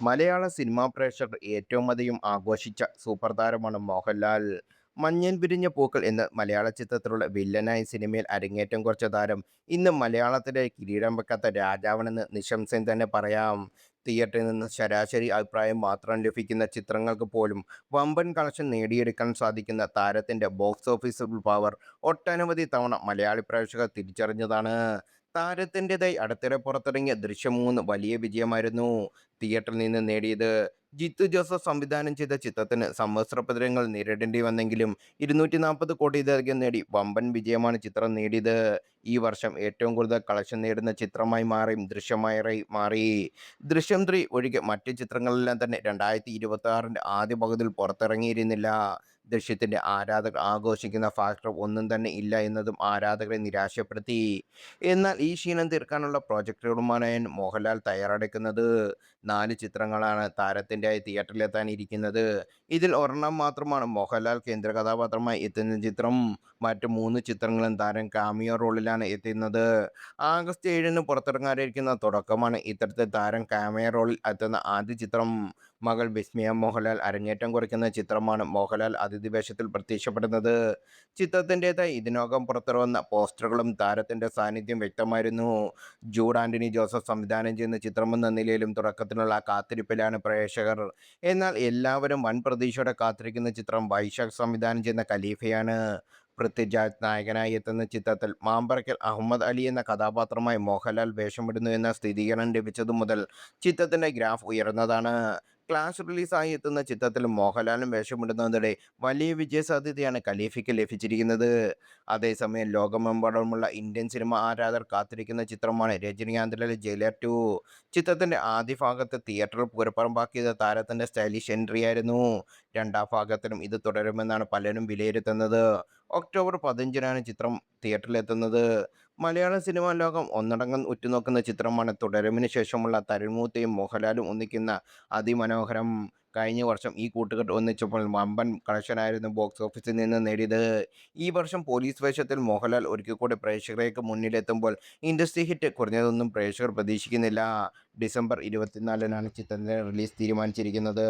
മലയാള cinema പ്രേക്ഷകർ ഏറ്റവും അധികം ആഘോഷിച്ച സൂപ്പർ താരമാണ് മോഹൻലാൽ. മഞ്ഞിൽ വിരിഞ്ഞ പൂക്കൾ എന്ന മലയാള ചിത്രത്തിലുള്ള വില്ലനായി സിനിമയിൽ അരങ്ങേറ്റം കുറിച്ച താരം ഇന്ന് മലയാളത്തിലെ കിരീടം വെക്കാത്ത രാജാവാണെന്ന് നിസ്സംശയം തന്നെ പറയാം. തിയേറ്ററിൽ നിന്ന് ശരാശരി അഭിപ്രായം മാത്രം ലഭിക്കുന്ന ചിത്രങ്ങൾക്ക് പോലും വമ്പൻ കളക്ഷൻ നേടിയെടുക്കാൻ സാധിക്കുന്ന താരത്തിന്റെ ബോക്സ് ഓഫീസ് പവർ ഒട്ടനവധി തവണ മലയാളി പ്രേക്ഷകർ തിരിച്ചറിഞ്ഞതാണ്. താരത്തിൻ്റെതായി അടുത്തിടെ പുറത്തിറങ്ങിയ ദൃശ്യം 3 വലിയ വിജയമായിരുന്നു തിയേറ്ററിൽ നിന്ന് നേടിയത്. ജിത്തു ജോസഫ് സംവിധാനം ചെയ്ത ചിത്രത്തിന് സമ്മിശ്രപ്രതികരണങ്ങൾ നേരിടേണ്ടി വന്നെങ്കിലും 240 കോടിയിലധികം നേടി വമ്പൻ വിജയമാണ് ചിത്രം നേടിയത്. ഈ വർഷം ഏറ്റവും കൂടുതൽ കളക്ഷൻ നേടുന്ന ചിത്രമായി മാറി. ദൃശ്യം 3 ഒഴികെ മറ്റ് ചിത്രങ്ങളെല്ലാം തന്നെ 2026 ആദ്യ പകുതിയിൽ പുറത്തിറങ്ങിയിരുന്നില്ല. ദൃശ്യത്തിന്റെ ആരാധകർ ആഘോഷിക്കുന്ന ഫാക്ടർ ഒന്നും തന്നെ ഇല്ല എന്നതും ആരാധകരെ നിരാശപ്പെടുത്തി. എന്നാൽ ഈ ക്ഷീണം തീർക്കാനുള്ള പ്രോജക്റ്റുകളുമായാണ് മോഹൻലാൽ തയ്യാറെടുക്കുന്നത്. 4 ചിത്രങ്ങളാണ് താരത്തിൻ്റെതായി തിയേറ്ററിലെത്താനിരിക്കുന്നത്. ഇതിൽ ഒരെണ്ണം മാത്രമാണ് മോഹൻലാൽ കേന്ദ്ര കഥാപാത്രമായി എത്തുന്ന ചിത്രം. മറ്റ് 3 ചിത്രങ്ങളും താരം കാമിയോ റോളിലാണ് എത്തുന്നത്. ആഗസ്റ്റ് 7-ന് പുറത്തിറങ്ങാനിരിക്കുന്ന തുടക്കമാണ് ഇത്തരത്തിൽ താരം കാമിയോ റോളിൽ എത്തുന്ന ആദ്യ ചിത്രം. മകൾ വിസ്മയ മോഹൻലാൽ അരങ്ങേറ്റം കുറിക്കുന്ന ചിത്രമാണ് മോഹൻലാൽ അതിഥി വേഷത്തിൽ പ്രത്യക്ഷപ്പെടുന്നത്. ചിത്രത്തിൻ്റെതായി ഇതിനകം പുറത്തിറങ്ങുന്ന പോസ്റ്ററുകളും താരത്തിൻ്റെ സാന്നിധ്യം വ്യക്തമായിരുന്നു. ജൂഡ് ആന്റണി ജോസഫ് സംവിധാനം ചെയ്യുന്ന ചിത്രമെന്ന നിലയിലും തുടക്കത്തിലുള്ള കാത്തിരിപ്പിലാണ് പ്രേക്ഷകർ. എന്നാൽ എല്ലാവരും വൻ പ്രതീക്ഷയോടെ കാത്തിരിക്കുന്ന ചിത്രം വൈശാഖ് സംവിധാനം ചെയ്യുന്ന ഖലീഫയാണ്. പൃഥ്വിരാജ് നായകനായി എത്തുന്ന ചിത്രത്തിൽ മാമ്പറക്കൽ അഹമ്മദ് അലി എന്ന കഥാപാത്രമായി മോഹൻലാൽ വേഷമിടുന്നു എന്ന സ്ഥിരീകരണം ലഭിച്ചതു മുതൽ ചിത്രത്തിന്റെ ഗ്രാഫ് ഉയർന്നതാണ്. ക്ലാഷ് റിലീസായി എത്തുന്ന ചിത്രത്തിൽ മോഹൻലാലും വേഷമിടുന്നതോടെ വലിയ വിജയസാധ്യതയാണ് ഖലീഫയ്ക്ക് ലഭിച്ചിരിക്കുന്നത്. അതേസമയം ലോകമെമ്പാടുമുള്ള ഇന്ത്യൻ സിനിമ ആരാധകർ കാത്തിരിക്കുന്ന ചിത്രമാണ് രജനീകാന്തിലെ ജയിലർ 2. ചിത്രത്തിന്റെ ആദ്യ ഭാഗത്ത് തിയേറ്ററിൽ പൂരപ്പറമ്പാക്കിയത് താരത്തിന്റെ സ്റ്റൈലിഷ് എൻട്രിയായിരുന്നു. രണ്ടാം ഭാഗത്തിലും ഇത് തുടരുമെന്നാണ് പലരും വിലയിരുത്തുന്നത്. ഒക്ടോബർ 15-നാണ് ചിത്രം തിയേറ്ററിലെത്തുന്നത്. മലയാള സിനിമാ ലോകം ഒന്നടങ്കം ഉറ്റുനോക്കുന്ന ചിത്രമാണ് തുടരുമിന് ശേഷമുള്ള തരുൺ മൂർത്തിയും മോഹൻലാലും ഒന്നിക്കുന്ന അതിമനോഹരം. കഴിഞ്ഞ വർഷം ഈ കൂട്ടുകെട്ട് ഒന്നിച്ചപ്പോൾ വമ്പൻ കളക്ഷനായിരുന്നു ബോക്സ് ഓഫീസിൽ നിന്ന് നേടിയത്. ഈ വർഷം പോലീസ് വേഷത്തിൽ മോഹൻലാൽ ഒരിക്കൽ കൂടി പ്രേക്ഷകർക്ക് മുന്നിലെത്തുമ്പോൾ ഇൻഡസ്ട്രി ഹിറ്റ് കുറഞ്ഞതൊന്നും പ്രേക്ഷകർ പ്രതീക്ഷിക്കുന്നില്ല. ഡിസംബർ 24-നാണ് ചിത്രത്തിന്റെ റിലീസ് തീരുമാനിച്ചിരിക്കുന്നത്.